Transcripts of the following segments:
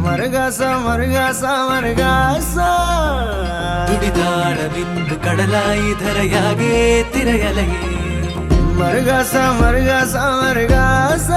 ಮರಗಾಸ ಮರಗಾಸ ಮರಗಾಸ ದುಡಿದಾಡವಿಂದು ಕಡಲಾಯಿ ಧರೆಯಾಗೆ ತಿರೆಯಲಗೆ ಮರಗಾಸ ಮರಗಾಸ ಮರಗಾಸ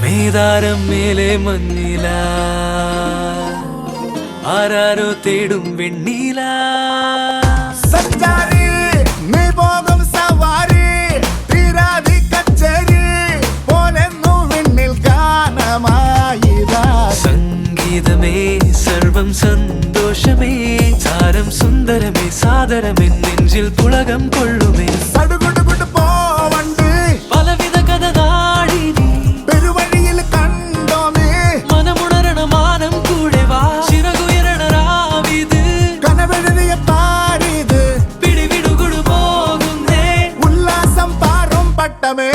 மேதாரம் மேலே மண்ணிலா ஆராரோ தேடும் வெண்ணீலா சஞ்சாரி நீ போகும் சவாரி தீராதி கச்சேரி போலெന്നു விண்ணில் கானமாயிரா സംഗീതമേ സർവം സന്തോഷമേ സാരം സുന്ദരമേ സാദരമേ നെഞ്ചിൽ പുളകം കൊള്ളുമേ சடுகுடுகுடு போவண்டு പലവിധ കഥ നാടിനി பெருவழியில் கண்டோமே മനമുണരണ മാനം കൂടെ വാ ചിറകുയരണ രാവിത് கனவெழுதிய பாரிது പിടിവിടുകുടു പോകുന്നേ உல்லாசம் பாரும் பட்டமே